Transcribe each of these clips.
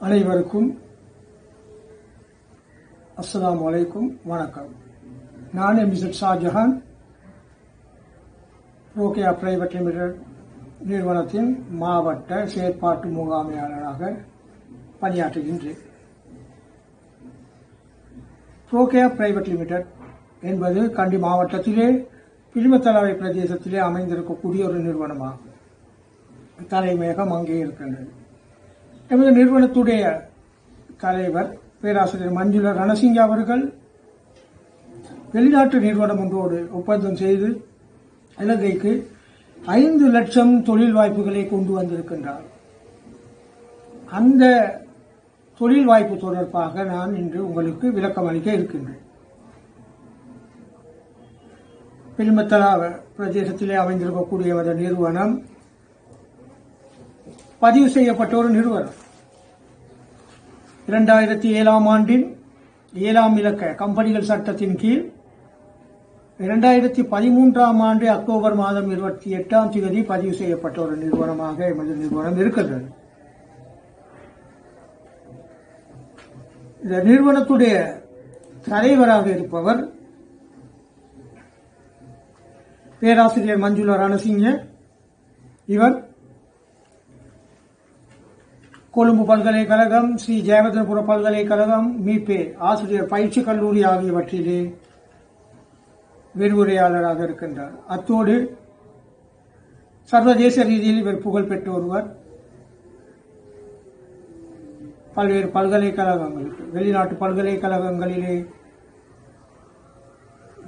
அனைவருக்கும் அஸ்ஸலாமு அலைக்கும், வணக்கம். நான் mister Shahjahan, Rokeya private limited நிறுவனத்தின் மாவட்ட செயற்பாட்டு முகாமையாளராக பணியாற்றுகின்றேன். ரோகேயா பிரைவேட் லிமிடெட் என்பது கண்டி மாவட்டத்திலே பிலிமத்தலாவை பிரதேசத்திலே அமைந்திருக்கக்கூடிய ஒரு நிறுவனமாகும். தலைமையகம் அங்கே இருக்கின்றது. எமது நிறுவனத்துடைய தலைவர் பேராசிரியர் மஞ்சுள ரணசிங்க அவர்கள் வெளிநாட்டு நிறுவனம் ஒன்றோடு ஒப்பந்தம் செய்து இலங்கைக்கு 5 லட்சம் தொழில் வாய்ப்புகளை கொண்டு வந்திருக்கின்றார். அந்த தொழில் வாய்ப்பு தொடர்பாக நான் இன்று உங்களுக்கு விளக்கம் அளிக்க இருக்கின்றேன். பிலிமத்தலா பிரதேசத்திலே அமைந்திருக்கக்கூடிய அந்த நிறுவனம் பதிவு செய்யப்பட்ட ஒரு நிறுவனம். 2007 ஆண்டின் 7ஆம் இலக்க கம்பெனிகள் சட்டத்தின் கீழ் 2013 ஆண்டு அக்டோபர் மாதம் 28ஆம் தேதி பதிவு செய்யப்பட்ட ஒரு நிறுவனமாக எமது நிறுவனம் இருக்கின்றது. இந்த நிறுவனத்துடைய தலைவராக இருப்பவர் பேராசிரியர் மஞ்சுள ரணசிங்க. இவர் கொழும்பு பல்கலைக்கழகம், ஸ்ரீ ஜெயவர்தனபுர பல்கலைக்கழகம், மீபே ஆசிரியர் பயிற்சி கல்லூரி ஆகியவற்றிலே விரிவுரையாளராக இருக்கின்றார். அத்தோடு சர்வதேச ரீதியில் இவர் புகழ் பெற்ற ஒருவர். பல்வேறு பல்கலைக்கழகங்களுக்கு, வெளிநாட்டு பல்கலைக்கழகங்களிலே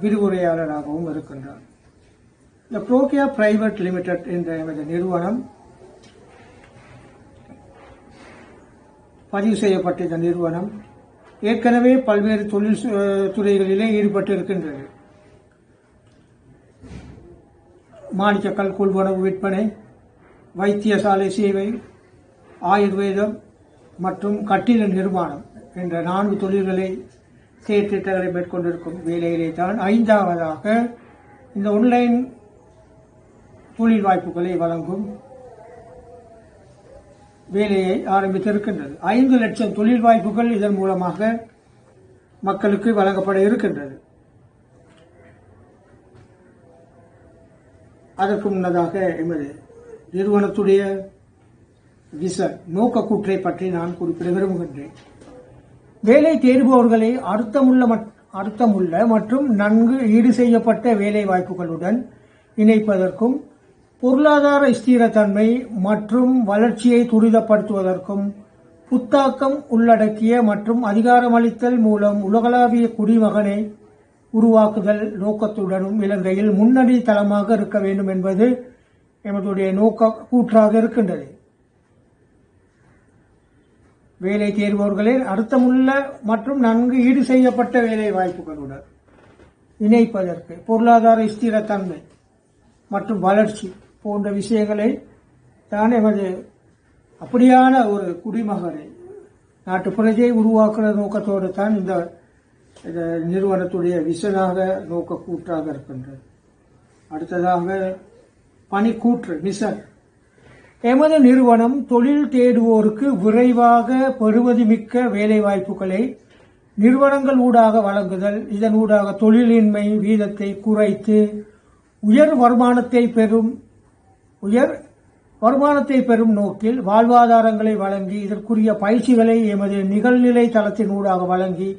விரிவுரையாளராகவும் இருக்கின்றார். இந்த ரோகேயா பிரைவேட் லிமிடெட் என்ற எமது நிறுவனம் பதிவு செய்யப்பட்ட இந்த நிறுவனம் ஏற்கனவே பல்வேறு தொழில் துறைகளிலே ஈடுபட்டு இருக்கின்றது. மாணிக்கக்கல் கொள்வனவு விற்பனை, வைத்தியசாலை சேவை, ஆயுர்வேதம் மற்றும் கட்டிட நிர்மாணம் என்ற 4 தொழில்களை செயற்திட்டங்களை மேற்கொண்டிருக்கும் வேலையிலே தான் 5ஆவதாக இந்த ஆன்லைன் தொழில் வாய்ப்புகளை வழங்கும் வேலையை ஆரம்பித்திருக்கின்றது. 5 லட்சம் தொழில் வாய்ப்புகள் இதன் மூலமாக மக்களுக்கு வழங்கப்பட இருக்கின்றது. அதற்கு முன்னதாக எமது நிறுவனத்துடைய விசன் நோக்க கூற்றை பற்றி நான் குறிப்பிட விரும்புகின்றேன். வேலை தேடுபவர்களை அர்த்தமுள்ள மற்றும் நன்கு ஈடு செய்யப்பட்ட வேலை வாய்ப்புகளுடன் இணைப்பதற்கும், பொருளாதார ஸ்திரத்தன்மை மற்றும் வளர்ச்சியை துரிதப்படுத்துவதற்கும், புத்தாக்கம் உள்ளடக்கிய மற்றும் அதிகாரமளித்தல் மூலம் உலகளாவிய குடிமகனை உருவாக்குதல் நோக்கத்துடனும் இலங்கையில் முன்னணி தளமாக இருக்க வேண்டும் என்பது எமதுடைய நோக்க கூற்றாக இருக்கின்றது. வேலை தேடுபவர்களை அர்த்தமுள்ள மற்றும் நன்கு ஈடு செய்யப்பட்ட வேலை வாய்ப்புகளுடன் இணைப்பதற்கு, பொருளாதார ஸ்திரத்தன்மை மற்றும் வளர்ச்சி போன்ற விஷயங்களை தான் எமது அப்படியான ஒரு குடிமகனை, நாட்டு பிரஜையை உருவாக்குற நோக்கத்தோடு தான் இந்த நிறுவனத்துடைய விசனாக நோக்க கூற்றாக இருக்கின்றது. அடுத்ததாக பணிக்கூற்று மிஷன். எமது நிறுவனம் தொழில் தேடுவோருக்கு விரைவாக பெறுமதிமிக்க வேலை வாய்ப்புகளை நிறுவனங்கள் ஊடாக வழங்குதல், இதன் ஊடாக தொழிலின்மை வீதத்தை குறைத்து உயர் வருமானத்தை பெறும் நோக்கில் வாழ்வாதாரங்களை வழங்கி இதற்குரிய பயிற்சிகளை எமது நிகழ்நிலை தளத்தின் ஊடாக வழங்கி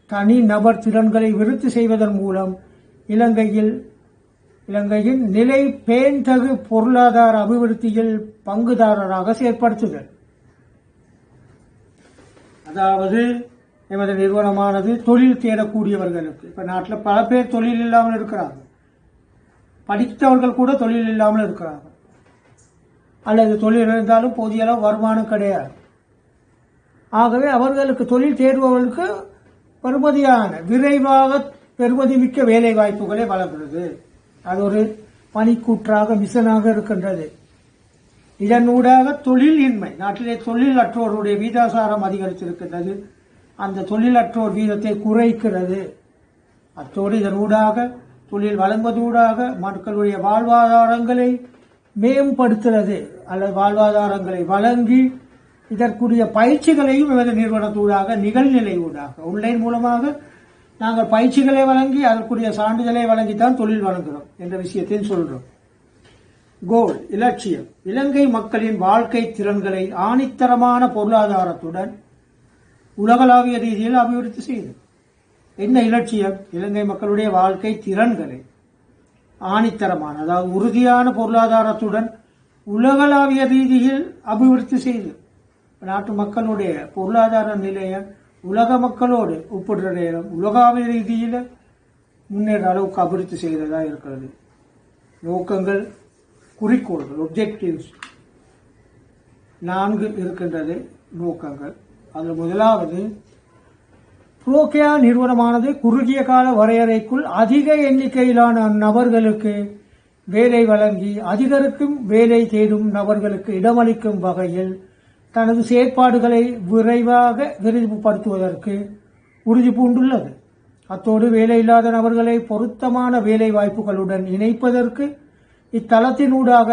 தனி நபர் திறன்களை விருத்தி செய்வதன் மூலம் இலங்கையின் நிலை பேண்தகு பொருளாதார அபிவிருத்தியில் பங்குதாரராக செயற்படுத்துதல். அதாவது எமது நிறுவனமானது தொழில் தேடக்கூடியவர்களுக்கு, இப்ப நாட்டில் பல பேர் தொழில் இல்லாமல் இருக்கிறார்கள், படித்தவர்கள் கூட தொழில் இல்லாமல் இருக்கிறார்கள், அல்லது தொழில் இருந்தாலும் போதிய அளவு வருமானம் கிடையாது. ஆகவே அவர்களுக்கு தொழில் தேடுபவர்களுக்கு பெறுமதியான விரைவாக பெறுமதிமிக்க வேலை வாய்ப்புகளை வழங்குகிறது. அது ஒரு பணிக்கூற்றாக மிஷனாக இருக்கின்றது. இதனூடாக தொழிலின்மை, நாட்டிலே தொழிலற்றோருடைய வீதாசாரம் அதிகரித்திருக்கின்றது. அந்த தொழிலற்றோர் வீதத்தை குறைக்கிறது. அத்தோடு இதனூடாக தொழில் வழங்குவதூடாக மக்களுடைய வாழ்வாதாரங்களை மேம்படுத்துகிறது, அல்லது வாழ்வாதாரங்களை வழங்கி இதற்குரிய பயிற்சிகளையும் எமது நிறுவனத்தூடாக நிகழ்நிலை ஊடாக ஆன்லைன் மூலமாக நாங்கள் பயிற்சிகளை வழங்கி அதற்குரிய சான்றிதழை வழங்கித்தான் தொழில் வழங்குகிறோம் என்ற விஷயத்தையும் சொல்றோம். கோல் இலட்சியம் இலங்கை மக்களின் வாழ்க்கை திறன்களை ஆணித்தரமான பொருளாதாரத்துடன் உலகளாவிய ரீதியில் அபிவிருத்தி செய்து. என்ன இலட்சியம்? இலங்கை மக்களுடைய வாழ்க்கை திறன்களை ஆணித்தரமான அதாவது உறுதியான பொருளாதாரத்துடன் உலகளாவிய ரீதியில் அபிவிருத்தி செய்து. நாட்டு மக்களுடைய பொருளாதார நிலையை உலக மக்களோடு ஒப்பிடுற நேரம் உலகாவிய ரீதியில் முன்னேற அளவுக்கு அபிவிருத்தி செய்ததா இருக்கிறது. நோக்கங்கள், குறிக்கோள்கள், ஒப்ஜெக்டிவ்ஸ் 4 இருக்கின்றது நோக்கங்கள். அதில் முதலாவது, புரோகேயா நிறுவனமானது குறுகிய கால வரையறைக்குள் அதிக எண்ணிக்கையிலான நபர்களுக்கு வேலை வழங்கி அதிகரிக்கும் வேலை தேடும் நபர்களுக்கு இடமளிக்கும் வகையில் தனது செயற்பாடுகளை விரைவாக விரிவுபடுத்துவதற்கு உறுதி பூண்டுள்ளது. அத்தோடு வேலையில்லாத நபர்களை பொருத்தமான வேலை வாய்ப்புகளுடன் இணைப்பதற்கு இத்தளத்தினூடாக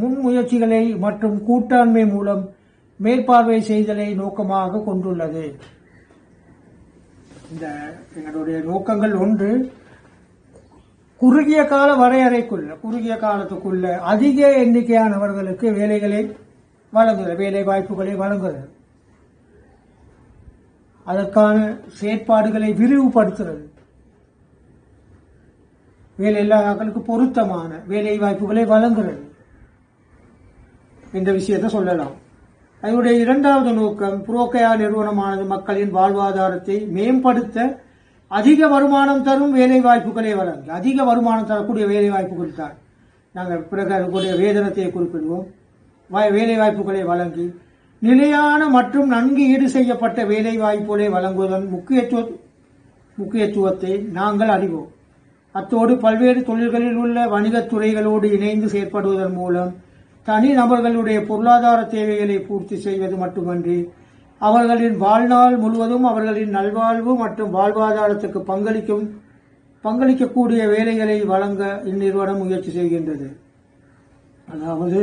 முன்முயற்சிகளை மற்றும் கூட்டாண்மை மூலம் மேற்பார்வை செய்தலை நோக்கமாக கொண்டுள்ளது. இந்த எங்களுடைய நோக்கங்கள் ஒன்று, குறுகிய கால வரையறைக்குள்ள குறுகிய காலத்துக்குள்ள அதிக எண்ணிக்கையானவர்களுக்கு வேலைகளை வழங்குதல், வேலை வாய்ப்புகளை வழங்குதல், அதற்கான செயற்பாடுகளை விரிவுபடுத்துறது, வேலையில்லாதவர்களுக்கு பொருத்தமான வேலை வாய்ப்புகளை வழங்குறது என்ற விஷயத்தை சொல்லலாம். அதனுடைய இரண்டாவது நோக்கம், புரோகேயா நிறுவனமானது மக்களின் வாழ்வாதாரத்தை மேம்படுத்த அதிக வருமானம் தரும் வேலை வாய்ப்புகளை வழங்கி, அதிக வருமானம் தரக்கூடிய வேலை வாய்ப்புகள் தான் நாங்கள் பிறகு அதற்குரிய வேதனத்தை குறிப்பிடுவோம். வேலை வாய்ப்புகளை வழங்கி நிலையான மற்றும் நன்கு ஈடு செய்யப்பட்ட வேலை வாய்ப்புகளை வழங்குவதன் முக்கியத்துவத்தை நாங்கள் அறிவோம். அத்தோடு பல்வேறு தொழில்களில் உள்ள வணிகத் துறைகளோடு இணைந்து செயற்படுவதன் மூலம் தனி நபர்களுடைய பொருளாதார தேவைகளை பூர்த்தி செய்வது மட்டுமன்றி அவர்களின் வாழ்நாள் முழுவதும் அவர்களின் நல்வாழ்வு மற்றும் வாழ்வாதாரத்துக்கு பங்களிக்கக்கூடிய வேலைகளை வழங்க இந்நிறுவனம் முயற்சி செய்கின்றது. அதாவது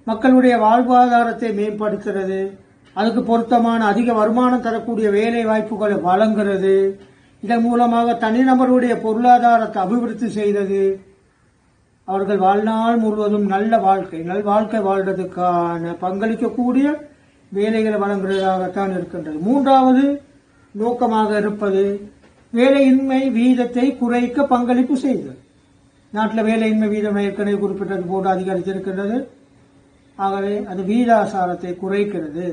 மக்களுடைய வாழ்வாதாரத்தை மேம்படுத்துறது, அதுக்கு பொருத்தமான அதிக வருமானம் தரக்கூடிய வேலை வாய்ப்புகளை வழங்குறது, இதன் மூலமாக தனிநபருடைய பொருளாதாரத்தை அபிவிருத்தி செய்தது, அவர்கள் வாழ்நாள் முழுவதும் நல்வாழ்க்கை வாழ்றதுக்கான பங்களிக்கக்கூடிய வேலைகளை வழங்குவதாகத்தான் இருக்கின்றது. மூன்றாவது நோக்கமாக இருப்பது, வேலையின்மை வீதத்தை குறைக்க பங்களிப்பு செய்தல். நாட்டில் வேலையின்மை வீதம் ஏற்கனவே குறிப்பிட்டது போன்று அதிகரித்திருக்கின்றது. ஆகவே அது வீதாசாரத்தை குறைக்கிறது.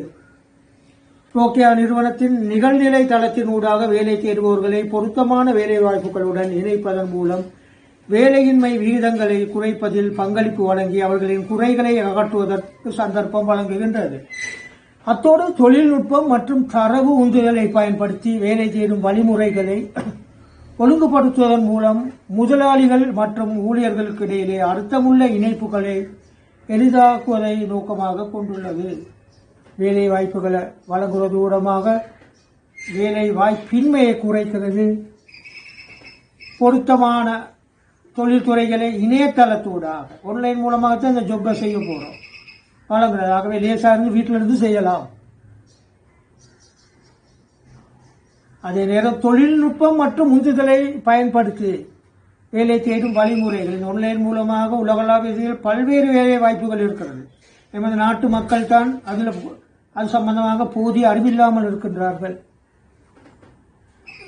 புரோகேயா நிறுவனத்தின் நிகழ்நிலை தளத்தின் ஊடாக வேலை தேடுபவர்களை பொருத்தமான வேலை வாய்ப்புகளுடன் இணைப்பதன் மூலம் வேலையின்மை விகிதங்களை குறைப்பதில் பங்களிப்பு வழங்கி அவர்களின் குறைகளை அகற்றுவதற்கு சந்தர்ப்பம் வழங்குகின்றது. அத்தோடு தொழில்நுட்பம் மற்றும் தரவு உந்துதலை பயன்படுத்தி வேலை தேடும் வழிமுறைகளை ஒழுங்குபடுத்துவதன் மூலம் முதலாளிகள் மற்றும் ஊழியர்களுக்கு இடையிலே அர்த்தமுள்ள இணைப்புகளை எளிதாக்குவதை நோக்கமாக கொண்டுள்ளது. வேலை வாய்ப்புகளை வழங்குவது மூலமாக வேலை வாய்ப்பின்மையை குறைக்கிறது. பொருத்தமான தொழில்துறைகளை இணையதளத்தூடாக ஆன்லைன் மூலமாகத்தான் இந்த ஜொப்பை செய்ய போகிறோம் வழங்குறது. ஆகவே லேசாக இருந்து வீட்டில் இருந்து செய்யலாம். அதே நேரம் தொழில்நுட்பம் மற்றும் உந்துதலை பயன்படுத்தி வேலை தேடும் வழிமுறைகள் ஆன்லைன் மூலமாக உலகளாவிய பல்வேறு வேலை வாய்ப்புகள் இருக்கிறது. எமது நாட்டு மக்கள் தான் அது சம்பந்தமாக போதிய அறிவில்லாமல் இருக்கின்றார்கள்.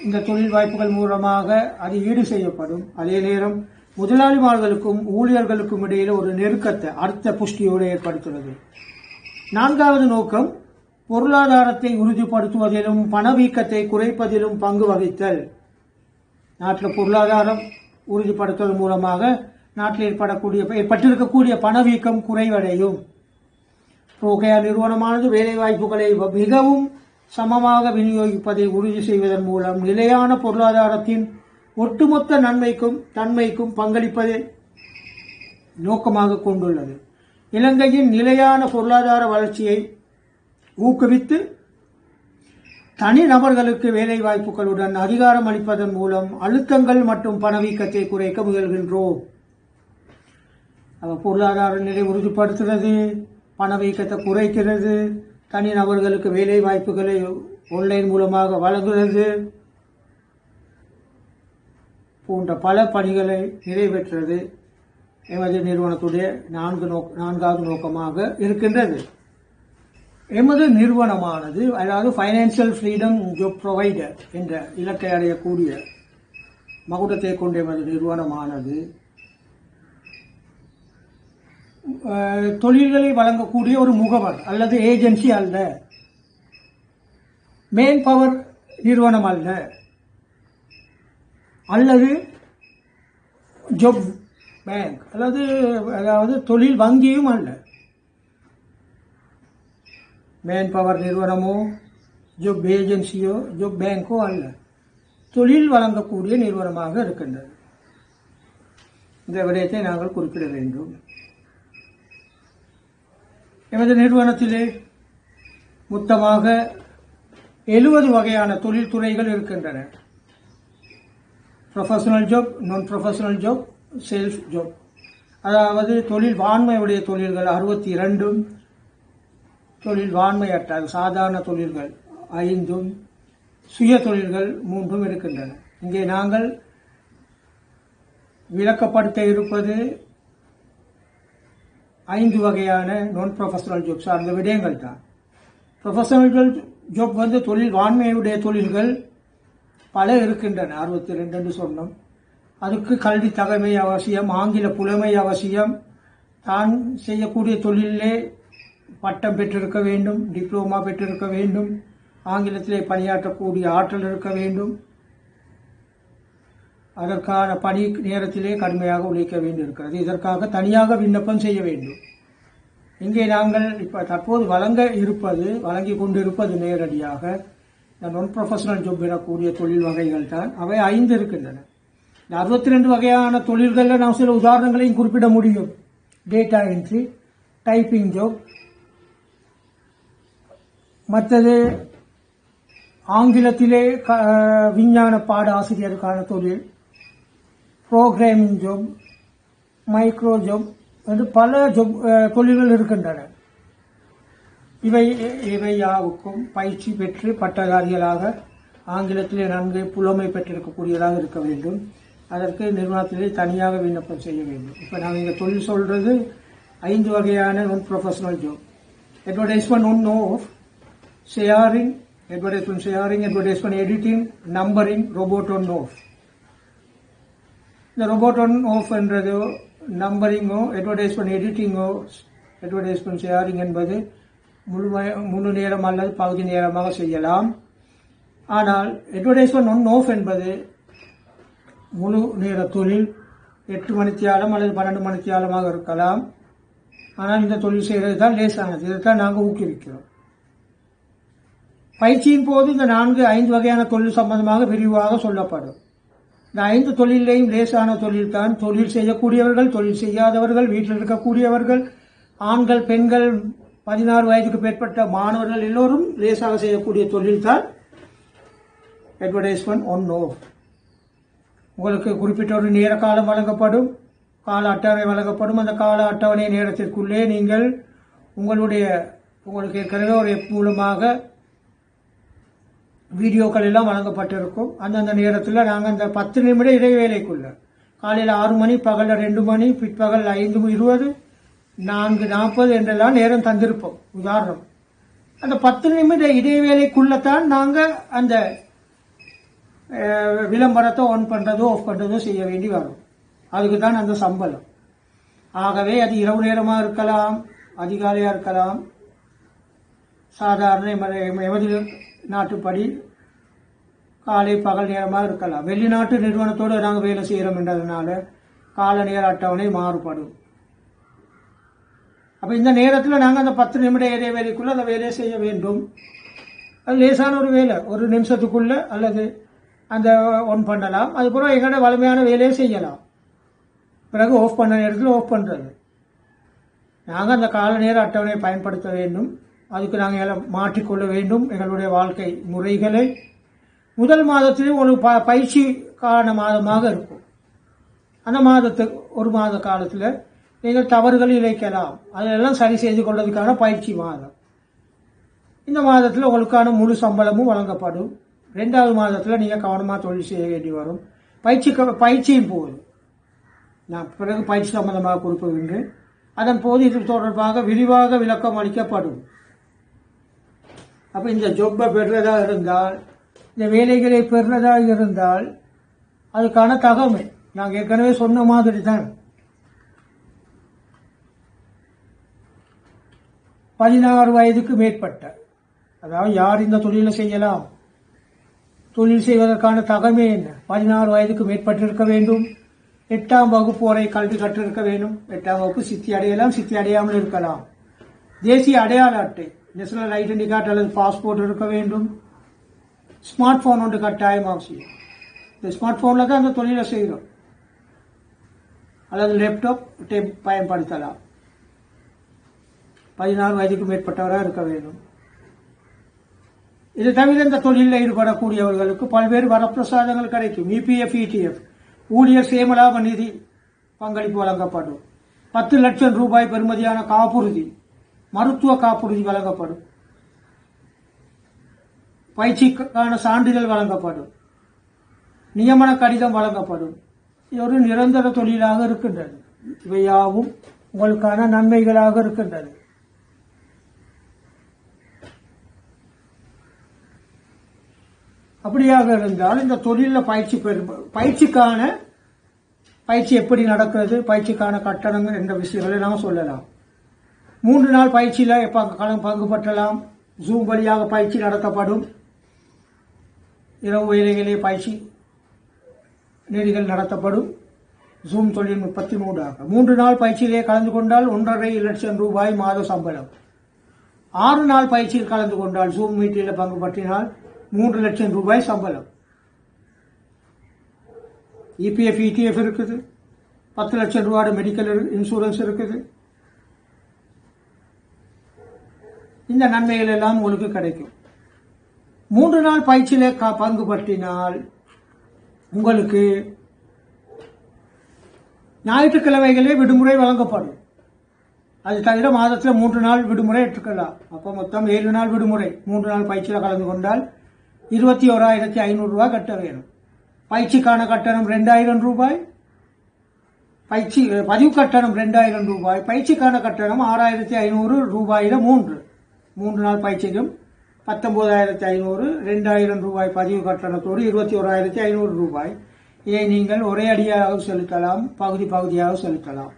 இந்த தொழில் வாய்ப்புகள் மூலமாக அது ஈடு செய்யப்படும். அதே நேரம் முதலாளிமார்களுக்கும் ஊழியர்களுக்கும் இடையில ஒரு நெருக்கத்தை அர்த்த புஷ்டியோடு ஏற்படுத்துகிறது. நான்காவது நோக்கம், பொருளாதாரத்தை உறுதிப்படுத்துவதிலும் பணவீக்கத்தை குறைப்பதிலும் பங்கு வகித்தல். நாட்டில் பொருளாதாரம் உறுதிப்படுத்துவதன் மூலமாக நாட்டில் ஏற்பட்டிருக்கக்கூடிய பணவீக்கம் குறைவடையும். புரோகேயா நிறுவனமானது வேலைவாய்ப்புகளை மிகவும் சமமாக விநியோகிப்பதை உறுதி செய்வதன் மூலம் நிலையான பொருளாதாரத்தின் ஒட்டுமொத்த தன்மைக்கும் பங்களிப்பதை நோக்கமாக கொண்டுள்ளது. இலங்கையின் நிலையான பொருளாதார வளர்ச்சியை ஊக்குவித்து தனி நபர்களுக்கு வேலை வாய்ப்புகளுடன் அதிகாரம் அளிப்பதன் மூலம் அழுத்தங்கள் மற்றும் பணவீக்கத்தை குறைக்க முயல்கின்றோம். பொருளாதார நிலை உறுதிப்படுத்துகிறது, பணவீக்கத்தை குறைக்கிறது, தனிநபர்களுக்கு வேலை வாய்ப்புகளை ஆன்லைன் மூலமாக வழங்குவது போன்ற பல பணிகளை நிறைவேற்றுவது எமது நிறுவனத்துடைய நான்காவது நோக்கமாக இருக்கின்றது. எமது நிறுவனமானது அதாவது ஃபைனான்சியல் ஃப்ரீடம் ஜாப் ப்ரொவைடர் என்ற இலக்கை அடையக்கூடிய மகுடத்தை கொண்ட எமது நிறுவனமானது தொழில்களை வழங்கக்கூடிய ஒரு முகவர் அல்லது ஏஜென்சி அல்ல, மேன் பவர் நிறுவனம் அல்ல, அல்லது ஜாப் பேங்க் அதாவது தொழில் வங்கியும் அல்ல. மேன் பவர் நிறுவனமோ ஜாப் ஏஜென்சியோ ஜாப் பேங்கோ அல்ல, தொழில் வழங்கக்கூடிய நிறுவனமாக இருக்கின்றது. இந்த விடயத்தை நாங்கள் குறிப்பிட வேண்டும். எமது நிறுவனத்திலே மொத்தமாக 70 வகையான தொழில் துறைகள் இருக்கின்றன. ப்ரொஃபஷனல் ஜாப், நான் ப்ரொஃபஷனல் ஜாப், செல்ஃப் ஜாப். அதாவது தொழில் வாண்மையுடைய தொழில்கள் 62, தொழில் வாண்மையற்ற சாதாரண தொழில்கள் 5, சுய தொழில்கள் 3 இருக்கின்றன. இங்கே நாங்கள் விளக்கப்படுத்த இருப்பது 5 வகையான நான் ப்ரொஃபஷனல் ஜாப் சார்ந்த விடயங்கள் தான். ப்ரொஃபஷனல் ஜாப் தொழில் வாண்மையுடைய தொழில்கள் பல இருக்கின்றன, 62 என்று சொன்னோம். அதுக்கு கல்வி தகமை அவசியம், ஆங்கில புலமை அவசியம், தான் செய்யக்கூடிய தொழிலே பட்டம் பெற்றிருக்க வேண்டும், டிப்ளோமா பெற்றிருக்க வேண்டும், ஆங்கிலத்திலே பணியாற்றக்கூடிய ஆற்றல் இருக்க வேண்டும், அதற்கான பணி நேரத்திலே கடுமையாக உழைக்க வேண்டியிருக்கிறது. இதற்காக தனியாக விண்ணப்பம் செய்ய வேண்டும். இங்கே நாங்கள் இப்ப தற்போது வழங்கி கொண்டிருப்பது நேரடியாக நான் ப்ரொஃபஷனல் ஜாப் பெறக்கூடிய தொழில் வகைகள் தான். அவை 5 இருக்கின்றன. இந்த 62 வகையான தொழில்களில் நாம் சில உதாரணங்களையும் குறிப்பிட முடியும். டேட்டா என்ட்ரி, டைப்பிங் ஜாப், மற்றது ஆங்கிலத்திலே விஞ்ஞான பாட ஆசிரியருக்கான தொழில், புரோகிராமிங் ஜாப், மைக்ரோ ஜாப் என்று பல தொழில்கள் இருக்கின்றன. இவை யாவுக்கும் பயிற்சி பெற்று பட்டதாரிகளாக ஆங்கிலத்திலே நன்கு புலமை பெற்றிருக்கக்கூடியதாக இருக்க வேண்டும். அதற்கு நிறுவனத்திலே தனியாக விண்ணப்பம் செய்ய வேண்டும். இப்போ நாங்கள் இங்கே தொழில் சொல்றது 5 வகையான நான் professional job. Advertisement one off, sharing, advertisement editing, numbering, robot one off. இந்த ரோபோட் ஒன் ஆஃப் என்றதோ நம்பரிங்கோ அட்வர்டைஸ்மெண்ட் எடிட்டிங்கோ அட்வர்டைஸ்மெண்ட் ஷேரிங் என்பது முழு நேரம் அல்லது பகுதி நேரமாக செய்யலாம். ஆனால் அட்வர்டைஸ்மெண்ட் ஒன் ஆஃப் என்பது முழு நேர தொழில், 8 மணித்தியாலம் அல்லது 12 மணித்தியாலமாக இருக்கலாம். ஆனால் இந்த தொழில் செய்கிறது தான் லேசானது. இதைத்தான் நாங்கள் ஊக்குவிக்கிறோம். பயிற்சியின் போது இந்த 4-5 வகையான தொழில் சம்பந்தமாக விரிவாக சொல்லப்படும். இந்த 5 தொழிலையும் லேசான தொழில் தான். தொழில் செய்யக்கூடியவர்கள், தொழில் செய்யாதவர்கள், வீட்டில் இருக்கக்கூடியவர்கள், ஆண்கள், பெண்கள், 16 வயதுக்கு மேற்பட்ட மாணவர்கள் எல்லோரும் லேசாக செய்யக்கூடிய தொழில் தான் அட்வர்டைஸ்மெண்ட் ஒன் ஆஃப். உங்களுக்கு குறிப்பிட்ட ஒரு நேர காலம் வழங்கப்படும், கால அட்டவணை வழங்கப்படும். அந்த கால அட்டவணை நேரத்திற்குள்ளே நீங்கள் உங்களுக்கு ஏற்கனவே ஒரு மூலமாக வீடியோக்கள் எல்லாம் வழங்கப்பட்டிருக்கும். அந்தந்த நேரத்தில் நாங்கள் அந்த 10 நிமிட இடைவேளைக்குள்ள காலையில் 6 மணி, பகலில் 2 மணி, பிற்பகல் 5:20, 4:40 என்றெல்லாம் நேரம் தந்திருப்போம். உதாரணம், அந்த 10 நிமிட இடைவேளைக்குள்ளத்தான் நாங்கள் அந்த விளம்பரத்தை ஆன் பண்ணுறதோ ஆஃப் பண்ணுறதோ செய்ய வேண்டி வரும். அதுக்கு தான் அந்த சம்பளம். ஆகவே அது இரவு நேரமாக இருக்கலாம், அதிகாலையாக இருக்கலாம், சாதாரண எமது நாட்டுப்படி காலை பகல் நேரமாக இருக்கலாம். வெளிநாட்டு நிறுவனத்தோடு நாங்கள் வேலை செய்கிறோம் என்றதுனால கால நேர அட்டவணை மாறுபடும். அப்போ இந்த நேரத்தில் நாங்கள் அந்த 10 நிமிட இடைவேளைக்குள்ள அந்த வேலையை செய்ய வேண்டும். அது லேசான ஒரு வேலை, ஒரு நிமிஷத்துக்குள்ள அல்லது அந்த ஒன் பண்ணலாம். அதுபோல் எங்களோட வலிமையான வேலையை செய்யலாம். பிறகு ஆஃப் பண்ண நேரத்தில் ஆஃப் பண்ணுறது. நாங்கள் அந்த கால நேர அட்டவணையை பயன்படுத்த வேண்டும். அதுக்கு நாங்கள் மாற்றிக்கொள்ள வேண்டும் எங்களுடைய வாழ்க்கை முறைகளை. முதல் மாதத்திலே ஒரு பயிற்சிக்கான மாதமாக இருக்கும். அந்த மாதத்துக்கு 1 மாத காலத்தில் நீங்கள் தவறுகள் இழைக்கலாம். அதெல்லாம் சரி செய்து கொள்வதற்கான பயிற்சி மாதம். இந்த மாதத்தில் உங்களுக்கான முழு சம்பளமும் வழங்கப்படும். 2வது மாதத்தில் நீங்கள் கவனமாக தொழில் செய்ய வேண்டி வரும். பயிற்சியும் போகுது. நான் பிறகு பயிற்சி சம்பந்தமாக கொடுப்பேன். அதன் போது இது தொடர்பாக விரிவாக விளக்கம் அளிக்கப்படும். அப்போ இந்த ஜொப்பை பெறுறதா இருந்தால், இந்த வேலைகளை பெறுறதா இருந்தால் அதுக்கான தகவல் நாங்கள் ஏற்கனவே சொன்ன மாதிரி தான் 16 வயதுக்கு மேற்பட்ட, அதாவது யார் இந்த தொழிலை செய்யலாம், தொழில் செய்வதற்கான தகமை என்ன? 16 வயதுக்கு மேற்பட்டிருக்க வேண்டும். 8ஆம் வகுப்பு வரை கல்வி கற்றிருக்க வேண்டும். 8ஆம் வகுப்பு சித்தி அடையலாம், சித்தி அடையாமல் இருக்கலாம். தேசிய அடையாள அட்டை, நேஷனல் ஐடென்டி கார்டு அல்லது பாஸ்போர்ட் இருக்க வேண்டும். ஸ்மார்ட் போன் ஒன்று கட்டாயம் அவசியம். இந்த ஸ்மார்ட் போனில் தான் அந்த தொழிலை செய்கிறோம், அல்லது லேப்டாப் பயன்படுத்தலாம். 16 வயதுக்கு மேற்பட்டவராக இருக்க வேண்டும். இது தவிர இந்த தொழிலில் ஈடுபடக்கூடியவர்களுக்கு பல்வேறு வரப்பிரசாதங்கள் கிடைக்கும். EPF, ETF, ஊழியர் சேமலாப நிதி பங்களிப்பு வழங்கப்படும். 10 லட்சம் ரூபாய் பெறுமதியான காப்புறுதி, மருத்துவ காப்புறுதி வழங்கப்படும். பயிற்சிக்கான சான்றிதழ் வழங்கப்படும். நியமன கடிதம் வழங்கப்படும். இது ஒரு நிரந்தர தொழிலாக இருக்கின்றது. இவையாவும் உங்களுக்கான நன்மைகளாக இருக்கின்றது. அப்படியாக இருந்தால் இந்த தொழிலில் பயிற்சி எப்படி நடக்கிறது, பயிற்சிக்கான கட்டணங்கள் என்ற விஷயங்களை நாம் சொல்லலாம். 3 நாள் பயிற்சியில் பங்கு பற்றலாம். ஜூம் வழியாக பயிற்சி நடத்தப்படும். இரவு வேலைகளே பயிற்சி நெறிகள் நடத்தப்படும். ஜூம் தொழில்நுட்பத்தின் ஊடாக 3 நாள் பயிற்சியிலே கலந்து கொண்டால் 1.5 லட்சம் ரூபாய் மாத சம்பளம். 6 நாள் பயிற்சியில் கலந்து கொண்டால் ஜூம் மீட்டில் பங்கு பற்றினால் 3 லட்சம் ரூபாய் சம்பளம். EPF, ETF இருக்குது. 10 லட்சம் ரூபாய் மெடிக்கல் இன்சூரன்ஸ் இருக்குது. இந்த நன்மைகள் எல்லாம் உங்களுக்கு கிடைக்கும். 3 நாள் பயிற்சியிலே பங்கு பற்றினால் உங்களுக்கு ஞாயிற்றுக்கிழமைகளே விடுமுறை வழங்கப்படும். அது தவிர மாதத்தில் 3 நாள் விடுமுறை எடுத்துக்கலாம். அப்போ மொத்தம் 7 நாள் விடுமுறை. 3 நாள் பயிற்சியில் கலந்து கொண்டால் 21,500 ரூபாய் கட்ட வேணும். பயிற்சிக்கான கட்டணம் 2,000 ரூபாய். பதிவு கட்டணம் 2,000 ரூபாய். பயிற்சிக்கான கட்டணம் 6,500 ரூபாயில 3 நாள் பயிற்சிக்கும் 19,500, 2,000 ரூபாய் பதிவு கட்டணத்தோடு 21,500 ரூபாய். இதை நீங்கள் ஒரே அடியாக செலுத்தலாம், பகுதி பகுதியாக செலுத்தலாம்.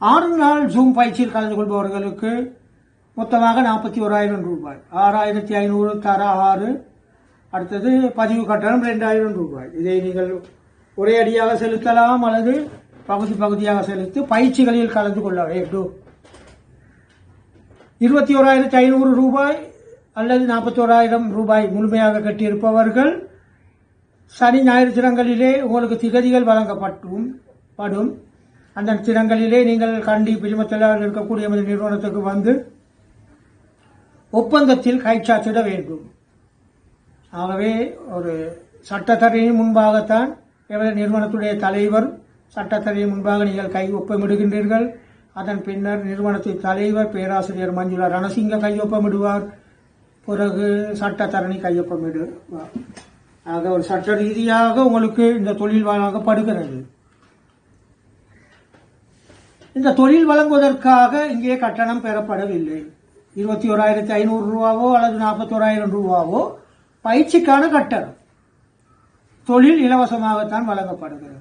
6 நாள் ஜூம் பயிற்சியில் கலந்து கொள்பவர்களுக்கு மொத்தமாக 41,000 ரூபாய். 6,500 தர 6, அடுத்தது பதிவு கட்டணம் 2,000 ரூபாய். இதை நீங்கள் ஒரே அடியாக செலுத்தலாம் அல்லது பகுதி பகுதியாக செலுத்தி பயிற்சிகளில் கலந்து கொள்ள வேண்டும். 21,500 ரூபாய் அல்லது 41,000 ரூபாய் முழுமையாக கட்டியிருப்பவர்கள் சனி ஞாயிறு தினங்களிலே உங்களுக்கு திகதிகள் வழங்கப்படும். அந்த தினங்களிலே நீங்கள் கண்டி பிரிமத்தில் இருக்கக்கூடிய நிறுவனத்துக்கு வந்து ஒப்பந்தத்தில் கைச்சாத்திட வேண்டும். ஆகவே ஒரு சட்டத்தரையின் முன்பாகத்தான் நிறுவனத்துடைய தலைவர் சட்டத்தரையின் முன்பாக நீங்கள் கை ஒப்பமிடுகின்றீர்கள். அதன் பின்னர் நிறுவனத்தின் தலைவர் பேராசிரியர் மஞ்சுளா ரணசிங்க கையொப்பமிடுவார். பிறகு சட்டத்தரணி கையொப்பமிடுவார். ஆக ஒரு சட்ட ரீதியாக உங்களுக்கு இந்த தொழில் வழங்கப்படுகிறது. இந்த தொழில் வழங்குவதற்காக இங்கே கட்டணம் பெறப்படவில்லை. 21,500 ரூபாவோ அல்லது 41,000 ரூபாவோ பயிற்சிக்கான கட்டணம். தொழில் இலவசமாகத்தான் வழங்கப்படுகிறது.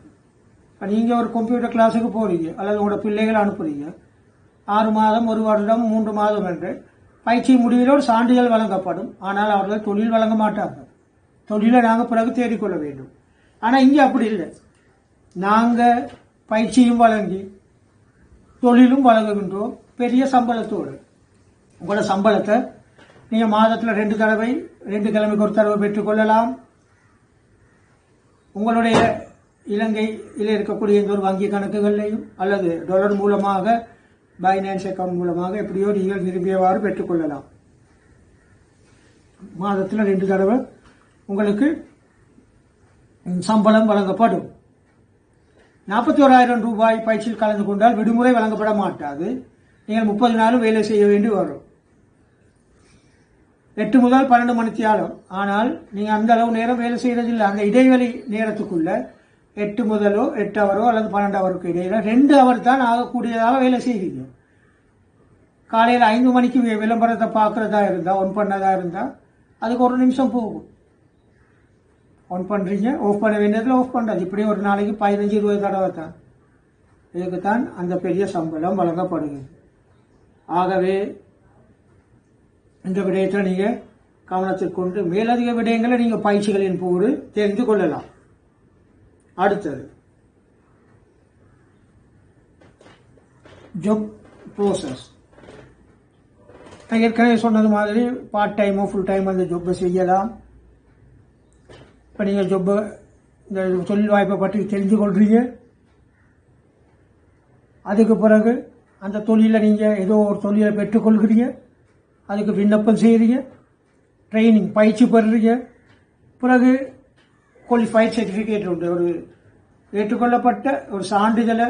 நீங்க ஒரு கம்ப்யூட்டர் கிளாஸுக்கு போறீங்க அல்லது உங்களோட பிள்ளைகளை அனுப்புறீங்க, 6 மாதம், 1 வருடம், 3 மாதம் என்று பயிற்சி முடிவில் ஒரு சான்றிதழ் வழங்கப்படும். ஆனால் அவர்கள் தொழில் வழங்க மாட்டார்கள். தொழிலை நாங்கள் பிறகு தேடிக்கொள்ள வேண்டும். ஆனால் இங்கே அப்படி இல்லை. நாங்கள் பயிற்சியும் வழங்கி தொழிலும் வழங்குகின்றோம் பெரிய சம்பளத்தோடு. உங்களோட சம்பளத்தை நீங்கள் மாதத்தில் 2 கிழமைக்கு ஒரு தடவை பெற்றுக்கொள்ளலாம். உங்களுடைய இலங்கையில் இருக்கக்கூடிய எந்த ஒரு வங்கி கணக்குகளையும் அல்லது டாலர் மூலமாக பைனான்ஸ் அக்கௌண்ட் மூலமாக எப்படியோ நீங்கள் விரும்பியவாறு பெற்றுக்கொள்ளலாம். மாதத்தில் 2 தடவை உங்களுக்கு சம்பளம் வழங்கப்படும். 41,000 ரூபாய் பயிற்சியில் கலந்து கொண்டால் விடுமுறை வழங்கப்பட மாட்டாது. நீங்கள் 30 நாளும் வேலை செய்ய வேண்டி வரும். 8 முதல் 12 மணித்தியாலம். ஆனால் நீங்கள் அந்த அளவு நேரம் வேலை செய்கிறதில்லை. அந்த இடைவெளி நேரத்துக்குள்ள 8 முதலோ 8 ஹவரோ அல்லது 12 ஹவருக்கு இடையில 2 ஹவர் தான் ஆகக்கூடியதாக வேலை செய்வீங்க. காலையில் 5 மணிக்கு விளம்பரத்தை பார்க்குறதா இருந்தால், ஒன் பண்ணதா இருந்தால் அதுக்கு 1 நிமிஷம் போகும். ஆன் பண்ணுறீங்க, ஆஃப் பண்ண வேண்டியதில் ஆஃப் பண்ணுறது. இப்படி ஒரு நாளைக்கு 15-20 தடவை தான். இதுக்கு தான் அந்த பெரிய சம்பளம் வழங்கப்படுகிறது. ஆகவே இந்த விடயத்தில் நீங்கள் கவனத்தில் கொண்டு மேலதிக விடயங்களை நீங்கள் பயிற்சிகளின் போது தெரிந்து கொள்ளலாம். அடுத்தது ஜாப் ப்ரோசஸ். நான் ஏற்கனவே சொன்னது மாதிரி பார்ட் டைமோ ஃபுல் டைம் அந்த ஜாப்பை செய்யலாம். இப்போ நீங்கள் ஜாப்பை இந்த தொழில் வாய்ப்பை பற்றி தெரிஞ்சு கொள்றீங்க. அதுக்கு பிறகு அந்த தொழிலில் நீங்கள் ஏதோ ஒரு தொழிலை பெற்றுக்கொள்கிறீங்க, அதுக்கு விண்ணப்பம் செய்கிறீங்க, ட்ரைனிங் பயிற்சி பெறுறீங்க. பிறகு குவாலிஃபைட் சர்டிஃபிகேட் உண்டு, ஒரு ஏற்றுக்கொள்ளப்பட்ட ஒரு சான்றிதழை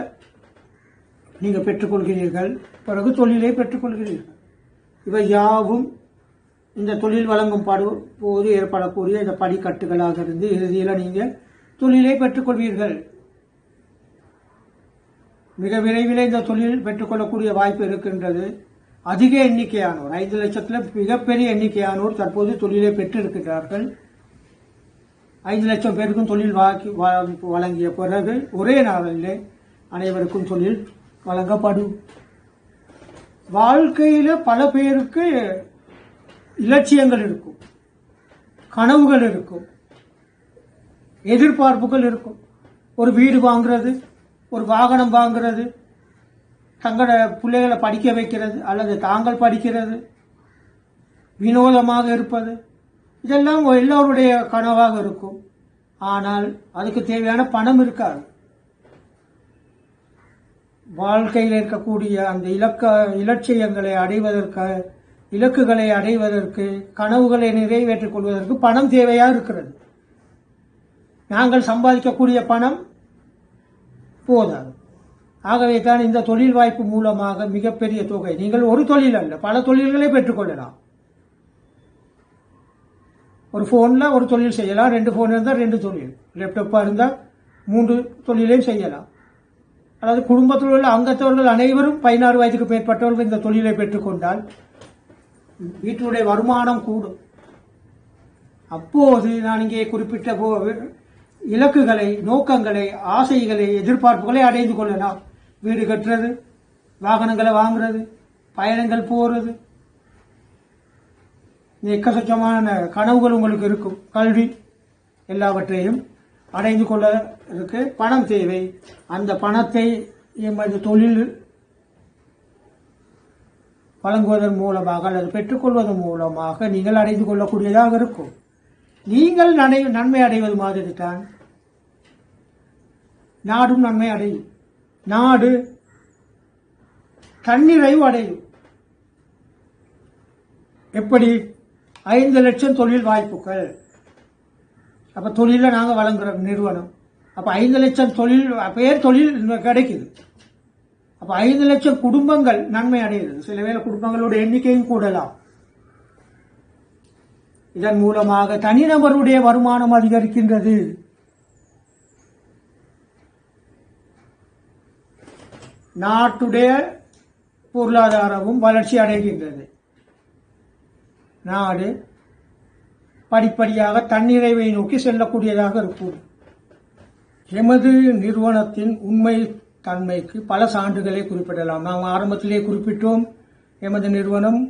நீங்கள் பெற்றுக்கொள்கிறீர்கள். பிறகு தொழிலை பெற்றுக்கொள்கிறீர்கள். இவை யாவும் இந்த தொழில் வழங்கும் போது ஏற்படக்கூடிய இந்த படிக்கட்டுகளாக இருந்து இறுதியில் நீங்கள் தொழிலை பெற்றுக்கொள்வீர்கள். மிக விரைவில் இந்த தொழில் பெற்றுக்கொள்ளக்கூடிய வாய்ப்பு இருக்கின்றது. அதிக எண்ணிக்கையானோர், 5 லட்சத்தில் மிகப்பெரிய எண்ணிக்கையானோர் தற்போது தொழிலை பெற்றிருக்கிறார்கள். 5 லட்சம் பேருக்கும் தொழில் வழங்கிய பிறகு ஒரே நாளிலே அனைவருக்கும் தொழில் வழங்கப்படும். வாழ்க்கையில் பல பேருக்கு இலட்சியங்கள் இருக்கும், கனவுகள் இருக்கும், எதிர்பார்ப்புகள் இருக்கும். ஒரு வீடு வாங்குறது, ஒரு வாகனம் வாங்குறது, தங்களோட பிள்ளைகளை படிக்க வைக்கிறது அல்லது தாங்கள் படிக்கிறது, வினோதமாக இருப்பது, இதெல்லாம் எல்லோருடைய கனவாக இருக்கும். ஆனால் அதுக்கு தேவையான பணம் இருக்காது. வாழ்க்கையில் இருக்கக்கூடிய அந்த இலட்சியங்களை அடைவதற்கு, இலக்குகளை அடைவதற்கு, கனவுகளை நிறைவேற்றிக் கொள்வதற்கு பணம் தேவையா இருக்கிறது. நாங்கள் சம்பாதிக்கக்கூடிய பணம் போதாது. ஆகவே தான் இந்த தொழில் வாய்ப்பு மூலமாக மிகப்பெரிய தொகை, நீங்கள் ஒரு தொழில் அல்ல பல தொழில்களை பெற்றுக்கொள்ளலாம். ஒரு ஃபோனில் ஒரு தொழில் செய்யலாம், 2 ஃபோன் இருந்தால் 2 தொழில், லேப்டாப்பாக இருந்தால் 3 தொழிலையும் செய்யலாம். அதாவது குடும்பத்தில் உள்ள அங்கத்தவர்கள் அனைவரும் 16 வயதுக்கு மேற்பட்டவர்கள் இந்த தொழிலை பெற்றுக்கொண்டால் வீட்டினுடைய வருமானம் கூடும். அப்போது நான் இங்கே குறிப்பிட்ட இலக்குகளை, நோக்கங்களை, ஆசைகளை, எதிர்பார்ப்புகளை அடைந்து கொள்ளலாம். வீடு கட்டுறது, வாகனங்களை வாங்குறது, பயணங்கள் போகிறது, எக்கச்சக்கமான கனவுகள் உங்களுக்கு இருக்கும். கல்வி எல்லாவற்றையும் அடைந்து கொள்ள இருக்கு பணம் தேவை. அந்த பணத்தை எமது தொழில் வழங்குவதன் மூலமாக அல்லது பெற்றுக்கொள்வதன் மூலமாக நீங்கள் அடைந்து கொள்ளக்கூடியதாக இருக்கும். நீங்கள் நன்மை அடைவது மாதிரி தான் நாடும் நன்மை அடையும். நாடு தன்னிறைவு அடையும். எப்படி? 5 லட்சம் தொழில் வாய்ப்புகள். அப்ப தொழில நாங்க வழங்குற நிறுவனம். அப்ப 5 லட்சம் தொழில் கிடைக்குது. அப்ப 5 லட்சம் குடும்பங்கள் நன்மை அடைகிறது. சில வேளை குடும்பங்களோட எண்ணிக்கையும் கூடலாம். இதன் மூலமாக தனிநபருடைய வருமானம் அதிகரிக்கின்றது. நாட்டுடைய பொருளாதாரமும் வளர்ச்சி அடைகின்றது. நாடு படிப்படியாக தன்னிறைவை நோக்கி செல்லக்கூடியதாக இருக்கும். எமது நிறுவனத்தின் உண்மை தன்மைக்கு பல சான்றுகளை குறிப்பிடலாம். நாம் ஆரம்பத்திலே குறிப்பிட்டோம், எமது நிறுவனம்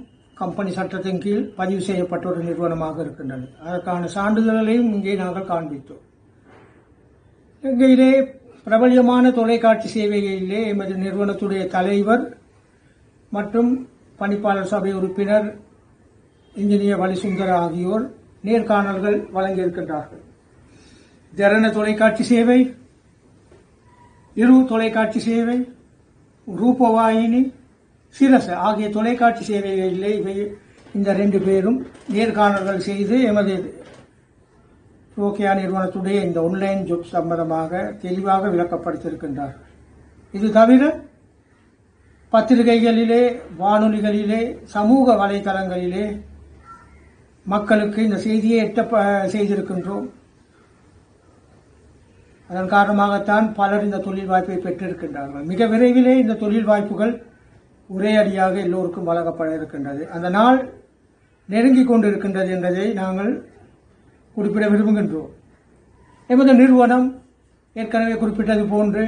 கம்பெனி சட்டத்தின் கீழ் பதிவு செய்யப்பட்ட ஒரு நிறுவனமாக இருக்கின்றது. அதற்கான சான்றிதழ்களையும் இங்கே நாங்கள் காண்பித்தோம். இங்கே பிரபல்யமான தொலைக்காட்சி சேவைகளிலே எமது நிறுவனத்துடைய தலைவர் மற்றும் பணிப்பாளர் சபை உறுப்பினர் இன்ஜினியர் வலிசுந்தர் ஆகியோர் நேர்காணல்கள் வழங்கியிருக்கின்றார்கள். ஜரண தொலைக்காட்சி சேவை, இரு தொலைக்காட்சி சேவை, ரூபவாயினி, சிரச ஆகிய தொலைக்காட்சி சேவைகளிலே இந்த 2 பேரும் நேர்காணல்கள் செய்து எமது நோக்கியா நிறுவனத்துடைய இந்த ஆன்லைன் ஜாப் சம்பந்தமாக தெளிவாக விளக்கப்படுத்தியிருக்கின்றார்கள். இது தவிர பத்திரிகைகளிலே, வானொலிகளிலே, சமூக வலைதளங்களிலே மக்களுக்கு இந்த செய்தியை செய்திருக்கின்றோம். அதன் காரணமாகத்தான் பலர் இந்த தொழில் வாய்ப்பை பெற்றிருக்கின்றார்கள். மிக விரைவிலே இந்த தொழில் வாய்ப்புகள் ஒரே அடியாக எல்லோருக்கும் வழங்கப்பட இருக்கின்றது. அந்த நாள் நெருங்கிக் கொண்டிருக்கின்றது என்பதை நாங்கள் குறிப்பிட விரும்புகின்றோம். எமது நிறுவனம் ஏற்கனவே குறிப்பிட்டது போன்று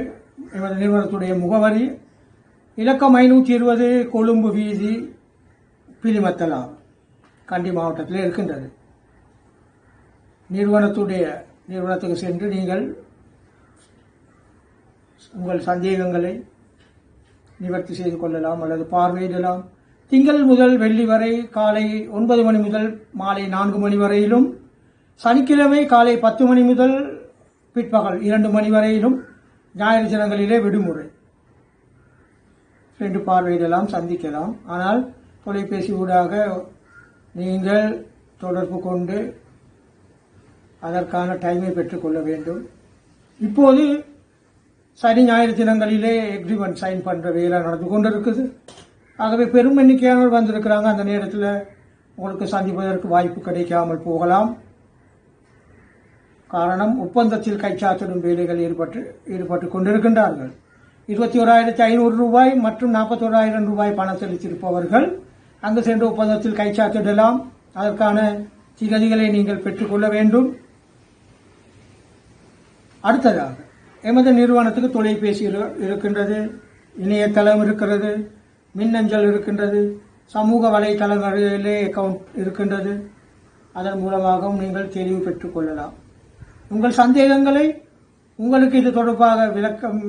எமது நிறுவனத்துடைய முகவரி இலக்கம் 520 கொழும்பு வீதி, பிலிமத்தலா, கண்டி மாவட்டத்தில் இருக்கின்றது. நிறுவனத்துக்கு சென்று நீங்கள் உங்கள் சந்தேகங்களை நிவர்த்தி செய்து கொள்ளலாம் அல்லது பார்வையிடலாம். திங்கள் முதல் வெள்ளி வரை காலை 9 மணி முதல் மாலை 4 மணி வரையிலும், சனிக்கிழமை காலை 10 மணி முதல் பிற்பகல் 2 மணி வரையிலும், ஞாயிறு தினங்களிலே விடுமுறை. சென்று பார்வையிடலாம், சந்திக்கலாம். ஆனால் தொலைபேசி ஊடாக நீங்கள் தொடர்பு கொண்டு அதற்கான டைமை பெற்றுக்கொள்ள வேண்டும். இப்போது சனி ஞாயிறு தினங்களிலே எக்ரிமெண்ட் சைன் பண்ணுற வேலை நடந்து கொண்டு இருக்குது. ஆகவே பெரும் எண்ணிக்கையானவர் வந்திருக்கிறாங்க. அந்த நேரத்தில் உங்களுக்கு சந்திப்பதற்கு வாய்ப்பு கிடைக்காமல் போகலாம். காரணம், ஒப்பந்தத்தில் கைச்சாத்திடும் வேலைகள் ஈடுபட்டு கொண்டிருக்கின்றார்கள். 21,500 ரூபாய் மற்றும் 41,000 ரூபாய் பணம் செலுத்தியிருப்பவர்கள் அங்கு சென்று ஒப்பந்தத்தில் கைச்சாத்திடலாம். அதற்கான திகதிகளை நீங்கள் பெற்றுக்கொள்ள வேண்டும். அடுத்ததாக எமது நிறுவனத்துக்கு தொலைபேசி இருக்கின்றது, இணையதளம் இருக்கிறது, மின்னஞ்சல் இருக்கின்றது, சமூக வலைதளங்களிலே அக்கவுண்ட் இருக்கின்றது. அதன் மூலமாகவும் நீங்கள் தெளிவு பெற்றுக் கொள்ளலாம். உங்கள் சந்தேகங்களை உங்களுக்கு இது தொடர்பாக விளக்கம்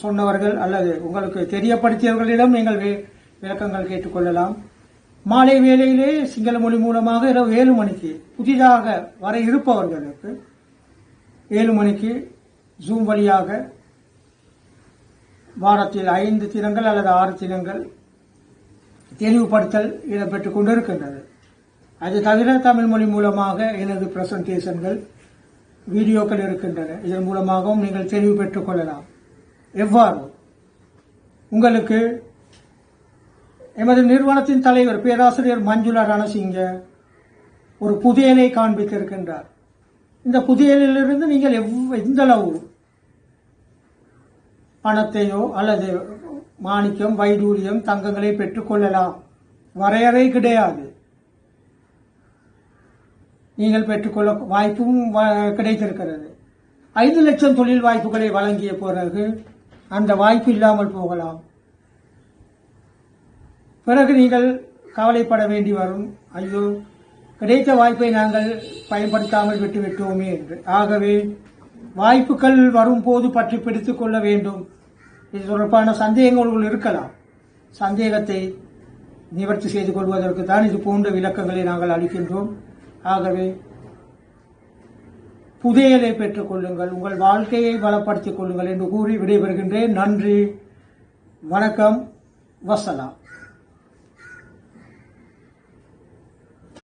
சொன்னவர்கள் அல்லது உங்களுக்கு தெரியப்படுத்தியவர்களிடம் நீங்கள் விளக்கங்கள் கேட்டுக்கொள்ளலாம். மாலை வேளையிலே சிங்கள மொழி மூலமாக இரவு 7 மணிக்கு புதிதாக வர இருப்பவர்களுக்கு 7 மணிக்கு ஜூம் வழியாக வாரத்தில் 5 தினங்கள் அல்லது 6 தினங்கள் தெளிவுபடுத்தல் இடம்பெற்றுக் கொண்டிருக்கின்றது. அது தவிர தமிழ் மொழி மூலமாக எனது பிரசன்டேஷன்கள், வீடியோக்கள் இருக்கின்றன. இதன் மூலமாகவும் நீங்கள் தெளிவு பெற்றுக் கொள்ளலாம். எவ்வாறு உங்களுக்கு எமது நிறுவனத்தின் தலைவர் பேராசிரியர் மஞ்சுளா ரணசிங்க ஒரு புதையலை காண்பிக்க இருக்கின்றார். இந்த புதையலிலிருந்து நீங்கள் எந்த அளவு பணத்தையோ அல்லது மாணிக்கம், வைடூரியம், தங்கங்களை பெற்றுக் கொள்ளலாம், வரையறை கிடையாது. நீங்கள் பெற்றுக்கொள்ள வாய்ப்பும் கிடைத்திருக்கிறது. 5 லட்சம் தொழில் வாய்ப்புகளை வழங்கிய பிறகு அந்த வாய்ப்பு இல்லாமல் போகலாம். பிறகு நீங்கள் கவலைப்பட வேண்டி வரும், ஐயோ கிடைத்த வாய்ப்பை நாங்கள் பயன்படுத்தாமல் விட்டுவிட்டோமே என்று. ஆகவே வாய்ப்புகள் வரும்போது பற்றி பிடித்துக் கொள்ள வேண்டும். இது தொடர்பான சந்தேகங்கள் இருக்கலாம். சந்தேகத்தை நிவர்த்தி செய்து கொள்வதற்கு தான் இது போன்ற விளக்கங்களை நாங்கள் அளிக்கின்றோம். ஆகவே புதையலை பெற்றுக் கொள்ளுங்கள், உங்கள் வாழ்க்கையை பலப்படுத்திக் கொள்ளுங்கள் என்று கூறி விடைபெறுகின்றேன். நன்றி, வணக்கம், வசலாம்.